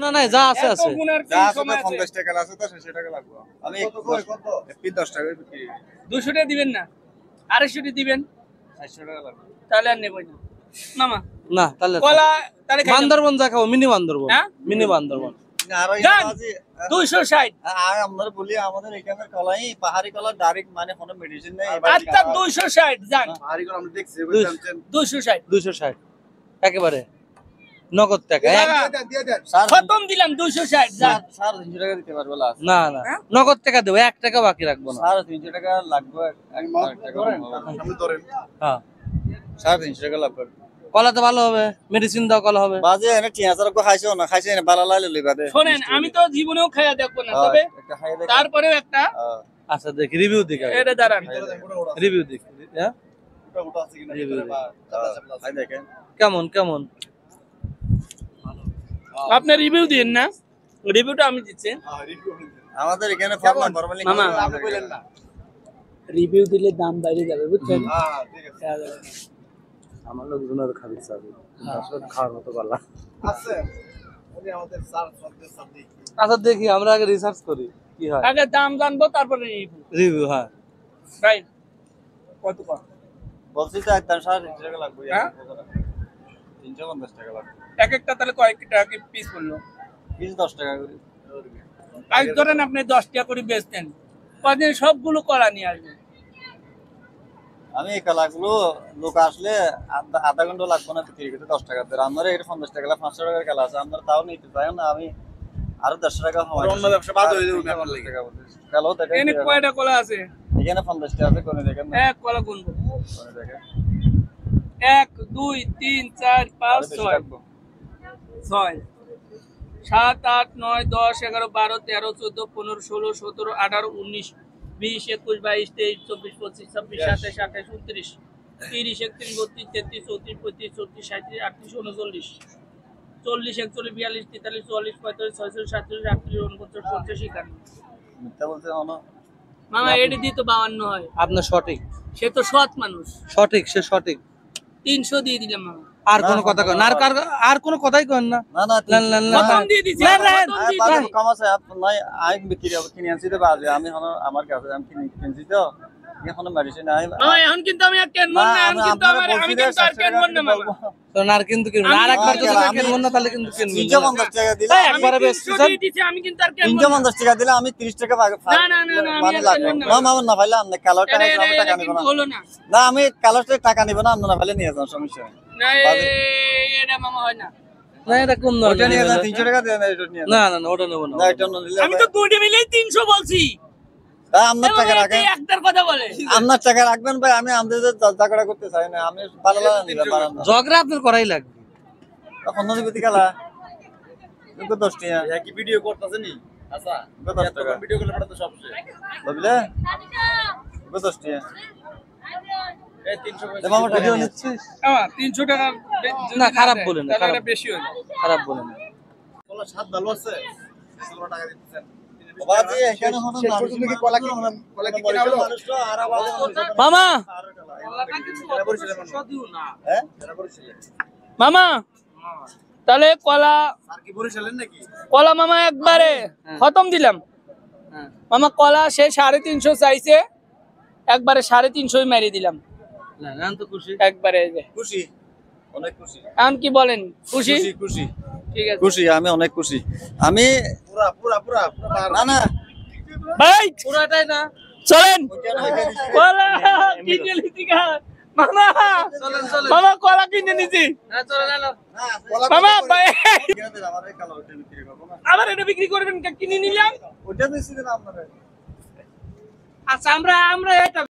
না না যা আছে আছে যা আছে তো 50 টাকা আছে তো 60 টাকা লাগবে। আমি কত এপি 10 টাকা বিক্রি 200 টাকা দিবেন না 250 টাকা দিবেন 400 টাকা লাগবে। তাহলে আর নেবই না মামা না তাহলে কলা তাহলে খাই বান্দরবন যা খাবো মিনি বান্দরবন হ্যাঁ? মিনি বান্দরবন আর ওই যান। বাজি 260 আমরা বলি আমাদের এখানে কলাই পাহাড়ি কলা ডাইরেক্ট মানে কোনো মেডিসিন নেই। আচ্ছা 260 জান পাহাড়ি কলা আমরা দেখছি 260 260 একেবারে নগদ টাকা দিয়ে দেন খতম দিলাম 260 জান 350 টাকা দিতে পারবো লাস্ট। না না নগদ টাকা দেবো 1 টাকা বাকি রাখবো না 350 টাকা লাগবে। আপনি ধরেন হ্যাঁ 350 টাকা লাগবে। কলা তো ভালো হবে মেডিসিন দাও কলা হবে বাজে এনে টিয়াচার কো খাইছো না খাইছে না বালা লাইলে লইবা দে। শুনেন আমি তো জীবনেও খাইয়া দেখবো না তবে একটা খাই দে। তারপরেও একটা আচ্ছা দেখি রিভিউ দেখি এটা দাঁড়ান রিভিউ দেখি হ্যাঁ ওটা আছে কিনা খাই দেখেন। কেমন কেমন আপনি রিভিউ দিন না রিভিউটা আমি দিচ্ছি আমাদের এখানে ফর্মাল ফর্মালি মামা। আপনি কইলেন না। রিভিউ দিলে দাম বাইরে যাবে বুঝছেন হ্যাঁ ঠিক আছে আমার লোকজনের খাবি চাবি আসলে খাওয়ার মতো পারলা আছে উনি আমাদের স্যার সবদের সাথে আচ্ছা দেখি আমরা আগে রিসার্চ করি কি হয় আগে দাম জানবো তারপরে রিভিউ রিভিউ হ্যাঁ ভাই কত কত বলছি তো একদম 350 টাকা লাগবে। হ্যাঁ? 350 টাকা লাগবে। এক একটা তাহলে কয়েক টাকা কি পিস পড়লো পিস 10 টাকা করে। আজ ধরেন আপনি 10 টাকা করে বেচতেন কদিন সবগুলো কলা নিয়ে আসবেন আমি এই কালাগুলো লোক আসলে আধা ঘন্টা লাগবে না বিক্রি করতে 10 টাকা দিয়ে। আমরা এটা 50 টাকা 500 টাকার কালা আছে আমরা তাও নিতে চাই না। আমি আরো 150 টাকা কমাই অন্য ব্যবসা বাদ হয়ে যাবে ব্যাপার লাগে। কালো দেখেন এখানে কয়টা কলা আছে এখানে 50 টাকা আছে কোনে দেখেন না এক কলা গুনবো কোনে দেখেন 1 2 3 4 5 6 6 7 8 9 10 11 12 13 14 15 16 17 18 19 20 21 22 23 24 25 26 27 28 29 30 31 32 33 34 35 36 37 38 39 40 41 42 43 44 45 46 47 48 49 50 51 মিথ্যা বলতে না। মামা এডি দি তো 52 হয় আপনার সঠিক সে তো সৎ মানুষ সঠিক সে সঠিক 300 দিয়ে দিলাম মামা আর কোনো কথা কয় না আর কোনো কথাই কয় না না না না, না, না। খতম দিয়ে দিছি না, না, খতম দিয়ে দিছি। কম আছে নাই আই বিক্রি হবে কিনে আনছি তো বাজে আমি হলো আমার কাছে আমি কিনছি তো এখন মেডিসিন নাই। মামা এখন কিন্তু আমি আর কেনবো না এখন কিন্তু আমি কিন্তু আর কেনবো না মামা তো না আর কিন্তু কিনবো না আর একবার যদি না কিনবো না তাহলে কিন্তু কিনবো না 350 টাকা দিলে এই, একবারে বেশ আমি কিন্তু আর কেনবো না 350 টাকা দিলে আমি 30 টাকা ভাগ না, না, না, আমি মানে আর লাগবে কিনবো না। না মামা না ভাইলে আপনি কালো টাকা এটা- টাকা এটা নিব কিন্তু না। হলো না না আমি কালোতে টাকা নিব না আপনারা ভাইলে নিয়ে যান সমস্যা নেই। না এটা মামা হয় না না এটা কোন ওটা নিয়ে যান ধরনের 300 টাকা দেন এটা নিয়ে যান। না না না ওটা নেবো না না এটা না নিলে আমি তো দুইটা মিলেই 300 বলছি আপনার টাকা রাখেন একটার কথা বলে আপনার টাকা রাখবেন ভাই আমি আমাদের ঝগড়া করতে চাই না আমি ভালো লাগা নিবে পারেন না ঝগড়া আপনার করাই লাগবে তখন নদী গতি খেলা কিন্তু 10 টাকা কি ভিডিও করতেছ নি আচ্ছা 10 টাকা ভিডিও করলে পড়া তো সব শেষ বুঝলে 10 টাকা এই 300 পয়সা মামা টাকা ভিডিও নিচ্ছে নিচ্ছিস হ্যাঁ 300 টাকা না, খারাপ বলেন না, তাহলে খারাপ। এটা বেশি হয়ে যায় খারাপ বলে না কলা স্বাদ ভালো আছে 16 টাকা দিতেছেন বাবা এখানে হলো না পর্যন্ত কি কলা কি কিনা হলো মানুষ তো আর আওয়াজ মামা হ্যাঁ মামা তাহলে কলা আর কি বরিশালের নাকি কলা মামা একবারে খতম দিলাম মামা কলা সে 350 চাইছে একবারে 350 মেরে দিলাম না না তো খুশি একবারে এই যে। খুশি অনেক খুশি এখন কি বলেন খুশি খুশি খুশি ঠিক আছে খুশি আমি অনেক খুশি আমি পুরা না না ভাই পুরাটাই না চলেন কলা কিনে নিছি গা মামা চলেন চলেন মামা কলা কিনে নিছি হ্যাঁ চলেন এলো মামা ভাই আমার এই কালো ওটা বিক্রি করব না আবার এটা বিক্রি করবেন কিনে নিলাম ওটা বেশি দিন আপনারা আচ্ছা আমরা এটা